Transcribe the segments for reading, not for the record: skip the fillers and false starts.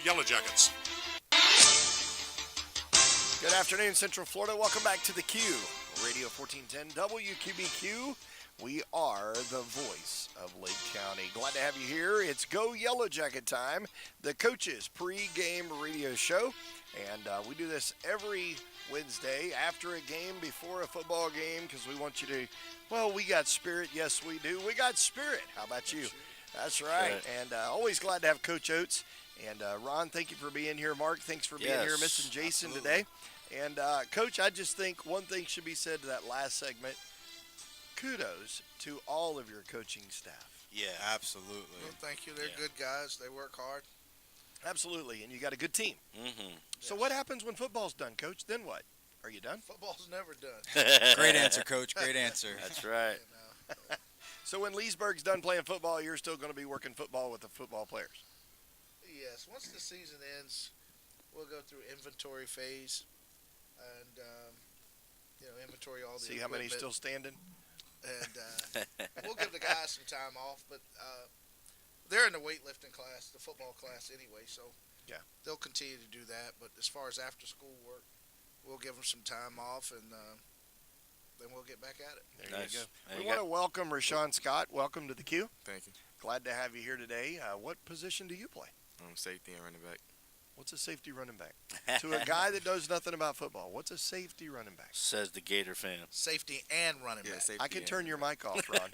Yellow Jackets. Good afternoon, Central Florida. Welcome back to the Q, Radio 1410 WQBQ. We are the voice of Lake County. Glad to have you here. It's Go Yellow Jacket time, the coaches' pre-game radio show. And we do this every Wednesday after a game, before a football game, because we want you to, well, we got spirit. Yes, we do. We got spirit. How about you? That's right. And always glad to have Coach Oats. And Ron, thank you for being here. Mark, thanks for being here. Missing Jason today. And, Coach, I just think one thing should be said to that last segment. Kudos to all of your coaching staff. Yeah, absolutely. Well, thank you. They're good guys. They work hard. Absolutely, and you got a good team. Mm-hmm. So what happens when football's done, Coach? Then what? Are you done? Football's never done. Great answer, Coach. Great answer. That's right. So when Leesburg's done playing football, you're still going to be working football with the football players? Yes. Once the season ends, we'll go through inventory phase and, inventory all the See how many's still standing? And we'll give the guys some time off, but they're in the weightlifting class, the football class anyway, so they'll continue to do that. But as far as after-school work, we'll give them some time off, and then we'll get back at it. There you go. We want to welcome Rashon Scott. Welcome to the Q. Thank you. Glad to have you here today. What position do you play? Safety and running back. What's a safety running back? To a guy that knows nothing about football, what's a safety running back? Says the Gator fan. Safety and running back. Safety I can turn your mic off, Ron.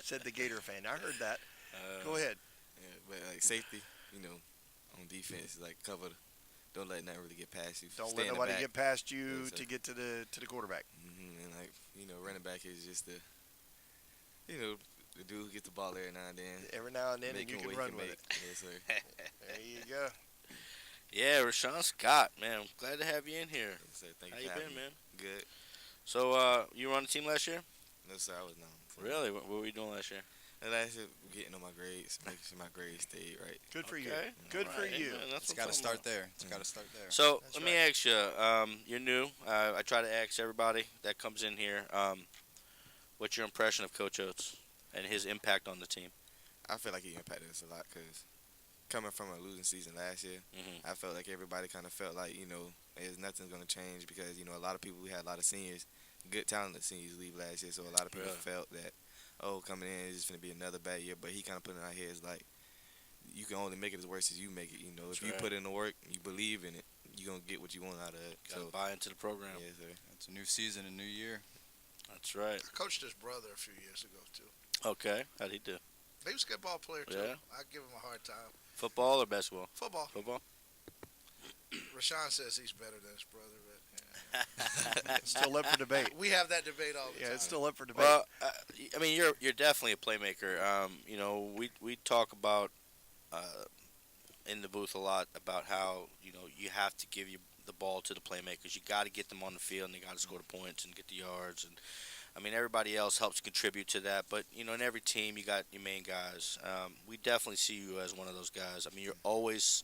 Said the Gator fan. I heard that. Go ahead. Yeah, but like safety, on defense, like cover. Don't let nothing really get past you. Don't Stay let in the nobody back. get past you to get to the quarterback. Mm-hmm. And running back is just the dude who gets the ball every now and then. Every now and then, and you can run with it. Yes, sir. There you go. Yeah, Rashon Scott, man. I'm glad to have you in here. Yes, sir. Thank How you you for been, having me. man? Good. So, you were on the team last year? No, sir. I was not. Really? What were you doing last year? Last year, getting on my grades, making sure my grades stayed right. Good for you. Okay. Good for you. Man, It's got to start there. It's got to start there. So, That's let me ask you. You're new. I try to ask everybody that comes in here, what's your impression of Coach Oats and his impact on the team? I feel like he impacted us a lot because coming from a losing season last year, I felt like everybody kind of felt like, there's nothing's going to change because, a lot of people, we had a lot of seniors, good talented seniors leave last year. So a lot of people felt that, coming in is just going to be another bad year. But he kind of put in our heads like, you can only make it as worse as you make it. If you put in the work, you believe in it, you're going to get what you want out of it. Got to buy into the program. Yes, sir. It's a new season, a new year. That's right. I coached his brother a few years ago, too. Okay. How'd he do? He was a good ball player, too. Yeah. I give him a hard time. Football or basketball? Football. Football? Rashawn says he's better than his brother, but It's still up for debate. we have that debate all the time. Yeah, it's still up for debate. Well, you're definitely a playmaker. We talk about in the booth a lot about how you have to give the ball to the playmakers. You got to get them on the field, and they got to score the points and get the yards. And everybody else helps contribute to that. But in every team, you got your main guys. We definitely see you as one of those guys. You're always.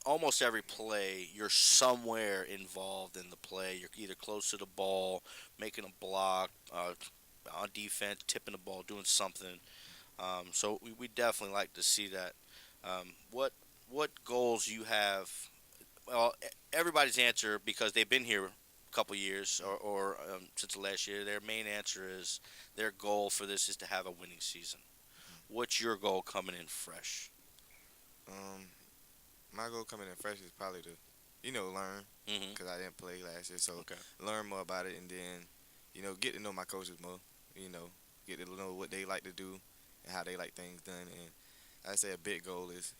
Almost every play, you're somewhere involved in the play. You're either close to the ball, making a block, on defense, tipping the ball, doing something. So we definitely like to see that. What goals you have? Well, everybody's answer, because they've been here a couple years or since the last year, their main answer is their goal for this is to have a winning season. What's your goal coming in fresh? My goal coming in fresh is probably to, learn, because I didn't play last year. So learn more about it, and then, get to know my coaches more. Get to know what they like to do and how they like things done. And I say a big goal is,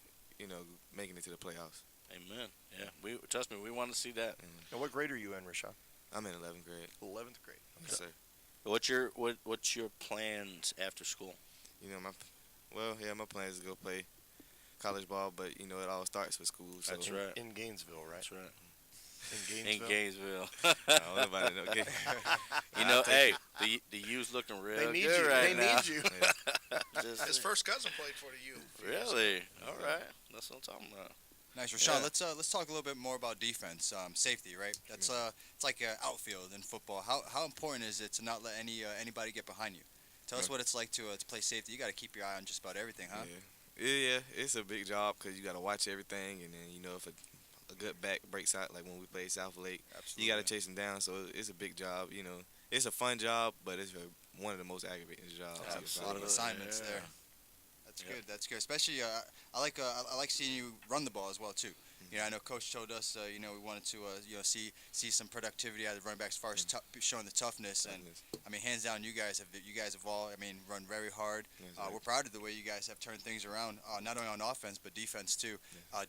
making it to the playoffs. Amen. Yeah, trust me, we want to see that. And what grade are you in, Rashon? I'm in 11th grade. 11th grade. Okay. Yes, sir. What's your plans after school? My plan is to go play college ball, but it all starts with school. So. That's right. In Gainesville, right? That's right. In Gainesville. I don't know about it. Okay. Hey, the U's looking real They need good you. right They now. need you. His first cousin played for the U. Really? All right. That's what I'm talking about. Nice, Rashon. Let's talk a little bit more about defense, safety, right? That's it's like outfield in football. How important is it to not let anybody get behind you? Tell us what it's like to play safety. You got to keep your eye on just about everything, huh? Yeah, it's a big job because you got to watch everything, and then if a good back breaks out, like when we played South Lake, Absolutely. you got to chase him down. So it's a big job. It's a fun job, but it's one of the most aggravating jobs. A lot of assignments there. That's good. That's good. Especially, I like seeing you run the ball as well too. I know Coach told us, we wanted to, see some productivity out of the running backs as far as showing the toughness. And I mean, hands down, you guys have all, run very hard. We're proud of the way you guys have turned things around, not only on offense but defense too.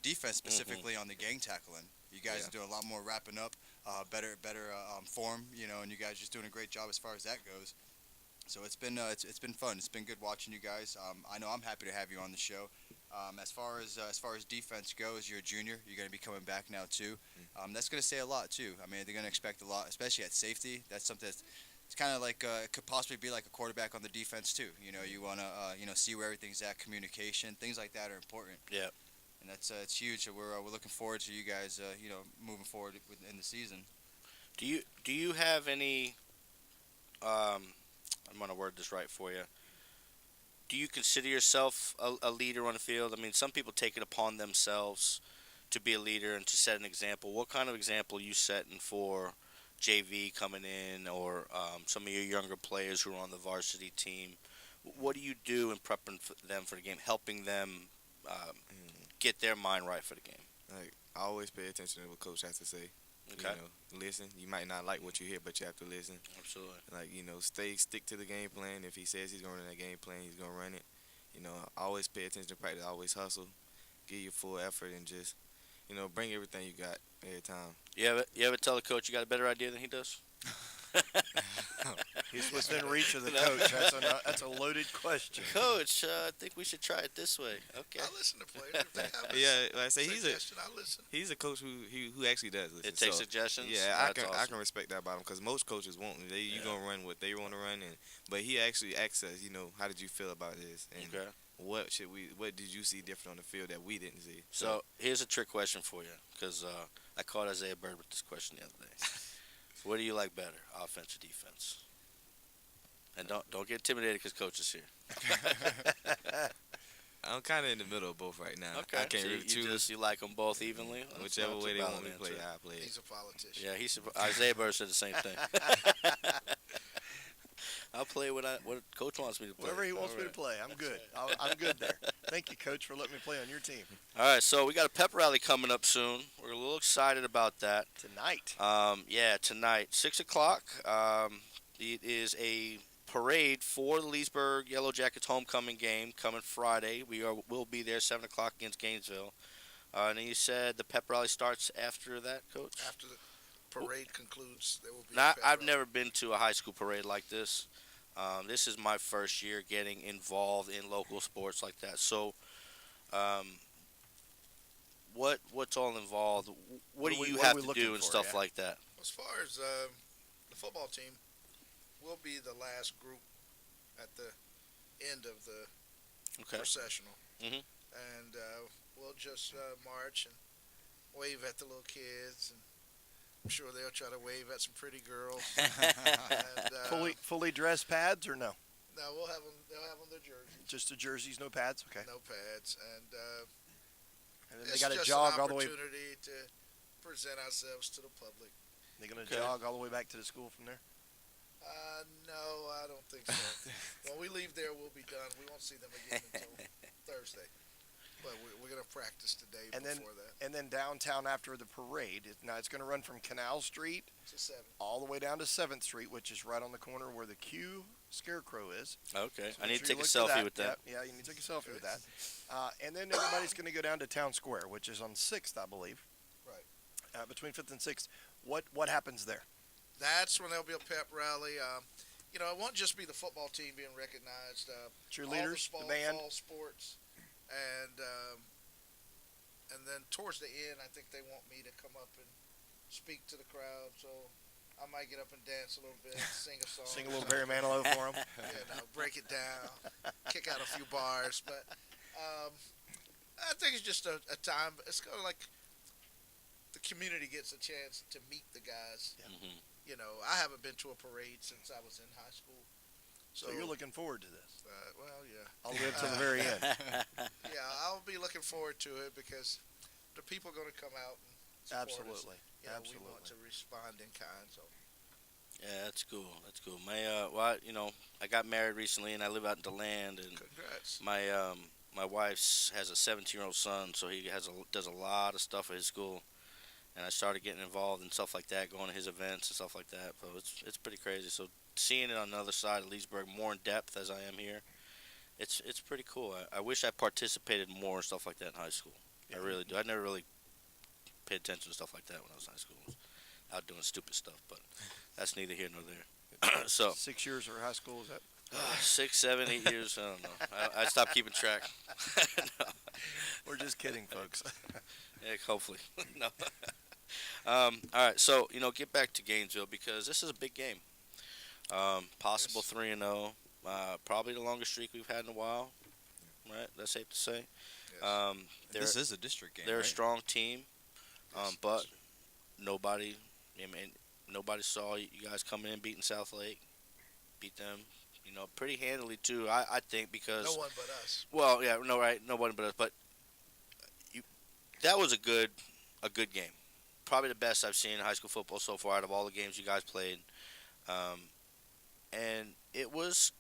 Defense specifically on the gang tackling. You guys are doing a lot more wrapping up, better form. And you guys are just doing a great job as far as that goes. So it's been fun. It's been good watching you guys. I know I'm happy to have you on the show. As far as defense goes, you're a junior. You're going to be coming back now too. That's going to say a lot too. They're going to expect a lot, especially at safety. That's something that's it's kind of like it could possibly be like a quarterback on the defense too. You want to see where everything's at. Communication, things like that are important. Yeah. And that's it's huge. So we're looking forward to you guys moving forward in the season. Do you have any? I'm going to word this right for you. Do you consider yourself a leader on the field? Some people take it upon themselves to be a leader and to set an example. What kind of example are you setting for JV coming in, or some of your younger players who are on the varsity team? What do you do in prepping them for the game, helping them get their mind right for the game? Like, I always pay attention to what Coach has to say. Okay. Listen. You might not like what you hear, but you have to listen. Absolutely. Like, stick to the game plan. If he says he's going to run that game plan, he's going to run it. Always pay attention to practice. Always hustle. Give your full effort and just, bring everything you got every time. You ever tell the coach you got a better idea than he does? He's within reach of the coach. That's a loaded question. Coach, I think we should try it this way. Okay. I listen to players. If they have a Yeah, like I say, suggestion, I listen. he's a coach who actually does listen. It takes So, suggestions. Yeah, That's I awesome. can respect that about him because most coaches won't. You gonna run what they want to run, but he actually asks us, how did you feel about this? And Okay. what did you see different on the field that we didn't see? So here's a trick question for you, because I caught Isaiah Bird with this question the other day. What do you like better, offense or defense? And don't get intimidated because coach is here. I'm kind of in the middle of both right now. Okay. I can't So really choose. you like them both evenly? Well, that's Whichever not way too they bad want me an to play, answer. I play. He's a politician. Yeah, Isaiah Bird said the same thing. I'll play what Coach wants me to play. Whatever he wants me to play, I'm good. I'm good there. Thank you, Coach, for letting me play on your team. All right, so we got a pep rally coming up soon. We're a little excited about that. Tonight. Tonight, 6 o'clock. It is a parade for the Leesburg Yellow Jackets homecoming game coming Friday. We'll be there 7 o'clock against Gainesville. And then you said the pep rally starts after that, Coach? After the parade concludes, there will be Now, a pep I've rally. never been to a high school parade like this. This is my first year getting involved in local sports like that. So, what's all involved? What do you have to do and stuff like that? As far as the football team, we'll be the last group at the end of the processional. Mhm. And we'll just march and wave at the little kids, and I'm sure they'll try to wave at some pretty girls. And, Fully dressed pads or no? no, they'll have on their jerseys. Just the jerseys, no pads? Okay. No pads. And And then they it's got to just jog an all the way. opportunity to present ourselves to the public. They're going to jog all the way back to the school from there? No, I don't think so. When we leave there, we'll be done. We won't see them again until Thursday. But we're going to practice today before that. And then downtown after the parade, it's going to run from Canal Street To 7. all the way down to 7th Street, which is right on the corner where the Q Scarecrow is. Okay. So I make need sure to take you a look for selfie with that. Yeah, you need to take a selfie with that. And then everybody's going to go down to Town Square, which is on 6th, I believe. Right. Between 5th and 6th. What happens there? That's when there'll be a pep rally. It won't just be the football team being recognized. Cheerleaders, all the band. fall sports, and then towards the end, I think they want me to come up and speak to the crowd. So I might get up and dance a little bit, sing a song, Sing a little Barry Manilow for them. break it down, kick out a few bars. But I think it's just a time. It's kind of like the community gets a chance to meet the guys. Mhm. I haven't been to a parade since I was in high school, So you're looking forward to this? Well, yeah. I'll live till the very end. Yeah, I'll be looking forward to it because the people are going to come out and support Absolutely. us. You know, Absolutely. we want to respond in kind. So. Yeah, that's cool. That's cool. I got married recently, and I live out in DeLand, and Congrats. my wife has a 17-year-old son, so he does a lot of stuff at his school, and I started getting involved in stuff like that, going to his events and stuff like that. So it's pretty crazy. So seeing it on the other side of Leesburg, more in depth as I am here, it's pretty cool. I wish I participated more in stuff like that in high school. Yeah. I really do. I never really paid attention to stuff like that when I was in high school. I was out doing stupid stuff, but that's neither here nor there. So 6 years for high school, is that? 6, 7, 8 years. I don't know. I stopped keeping track. No. We're just kidding, folks. Yeah, hopefully. No. All right. So get back to Gainesville because this is a big game. Possible 3-0. Probably the longest streak we've had in a while. Right. That's safe to say. Yes. This is a district game. They're right? a strong team, Yes. but nobody. Nobody saw you guys coming in beating South Lake. Beat them. Pretty handily too. I think because No one but us. well, yeah, no, right, nobody but us. But that was a good game. Probably the best I've seen in high school football so far out of all the games you guys played. And it was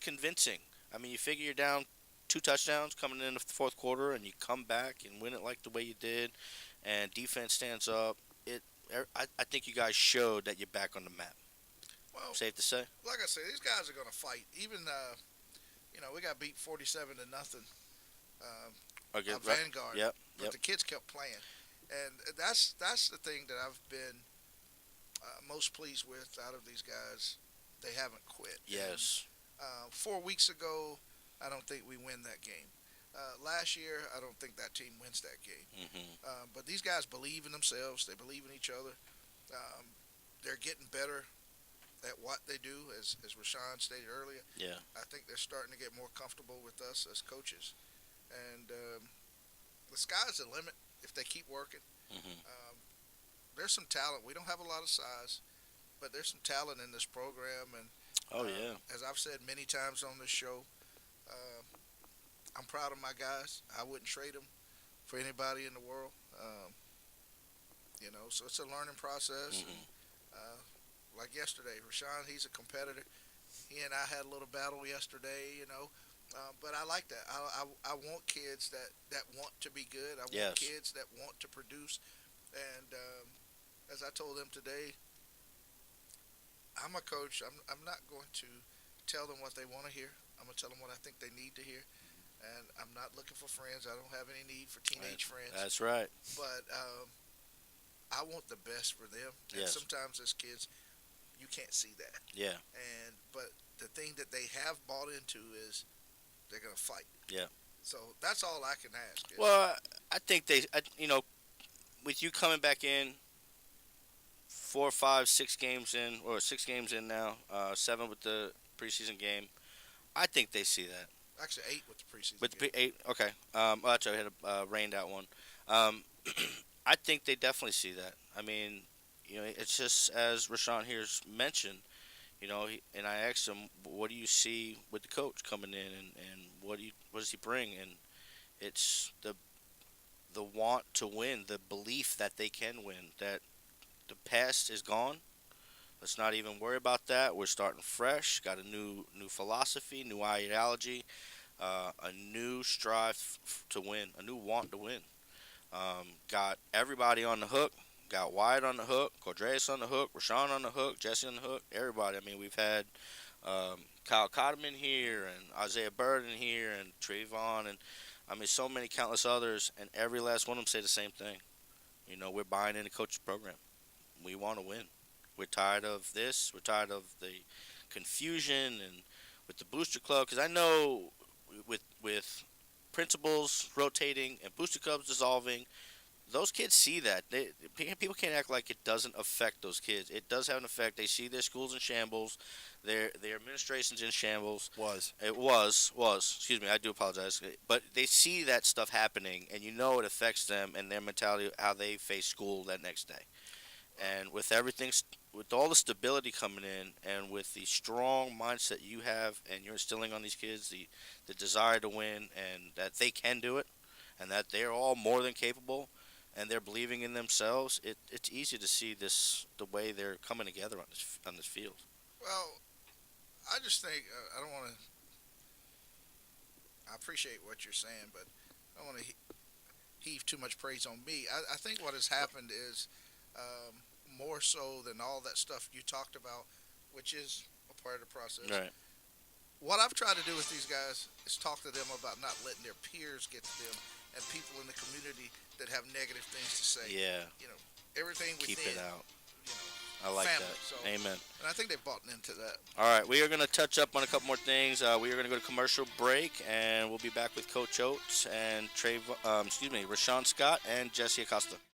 convincing. I mean, you figure you're down 2 touchdowns coming in the fourth quarter, and you come back and win it like the way you did, and defense stands up. I think you guys showed that you're back on the map. Well, Safe to say. like I said, these guys are going to fight. Even we got beat 47-0. Okay, right. Vanguard. Yep. But the kids kept playing, and that's the thing that I've been most pleased with out of these guys. They haven't quit. Yes. And, 4 weeks ago, I don't think we win that game. Last year, I don't think that team wins that game. Mm-hmm. But these guys believe in themselves. They believe in each other. They're getting better at what they do, as Rashon stated earlier. Yeah. I think they're starting to get more comfortable with us as coaches. And the sky's the limit if they keep working. Mm-hmm. There's some talent. We don't have a lot of size, but there's some talent in this program. And Yeah. as I've said many times on this show, I'm proud of my guys. I wouldn't trade them for anybody in the world. So it's a learning process. Mm-hmm. And, like yesterday, Rashon, he's a competitor. He and I had a little battle yesterday, but I like that. I want kids that want to be good. I want Yes. kids that want to produce. And as I told them today, I'm a coach. I'm not going to tell them what they want to hear. I'm going to tell them what I think they need to hear. And I'm not looking for friends. I don't have any need for teenage friends. That's right. But I want the best for them. And Yes. sometimes as kids, you can't see that. Yeah. But the thing that they have bought into is they're going to fight. Yeah. So that's all I can ask. Well, I think with you coming back in 4, 5, 6 games in, or 6 games in now, 7 with the preseason game, I think they see that. Actually, 8 with the preseason. With game. the 8, okay. That's right, I had a rained out one. I think they definitely see that. I mean, it's just as Rashon here's mentioned, and I asked him, what do you see with the coach coming in, and what does he bring? And it's the want to win, the belief that they can win, that the past is gone. Let's not even worry about that. We're starting fresh. Got a new philosophy, new ideology, a new strive to win, a new want to win. Got everybody on the hook. Got Wyatt on the hook, Cordreas on the hook, Rashon on the hook, Jesse on the hook. Everybody. I mean, we've had Kyle Cotterman here, and Isaiah Burden here, and Trayvon, and I mean, so many countless others. And every last one of them say the same thing. We're buying in the coach's program. We want to win. We're tired of this. We're tired of the confusion and with the booster club. Because I know with principals rotating and booster clubs dissolving, those kids see that. People can't act like it doesn't affect those kids. It does have an effect. They see their schools in shambles. Their administration's in shambles. It was. Excuse me, I do apologize. But they see that stuff happening, and it affects them and their mentality, how they face school that next day. And with everything, with all the stability coming in, and with the strong mindset you have, and you're instilling on these kids the desire to win, and that they can do it, and that they're all more than capable, and they're believing in themselves. It's easy to see the way they're coming together on this field. Well, I just think I don't want to. I appreciate what you're saying, but I don't want to heave too much praise on me. I think what has happened is more so than all that stuff you talked about, which is a part of the process. Right. What I've tried to do with these guys is talk to them about not letting their peers get to them and people in the community that have negative things to say. Yeah. You know, everything Keep within. it out. You know, I like family. that. So, Amen. and I think they've bought into that. All right, we are going to touch up on a couple more things. We are going to go to commercial break, and we'll be back with Coach Oats and Rashon Scott and Jesse Acosta.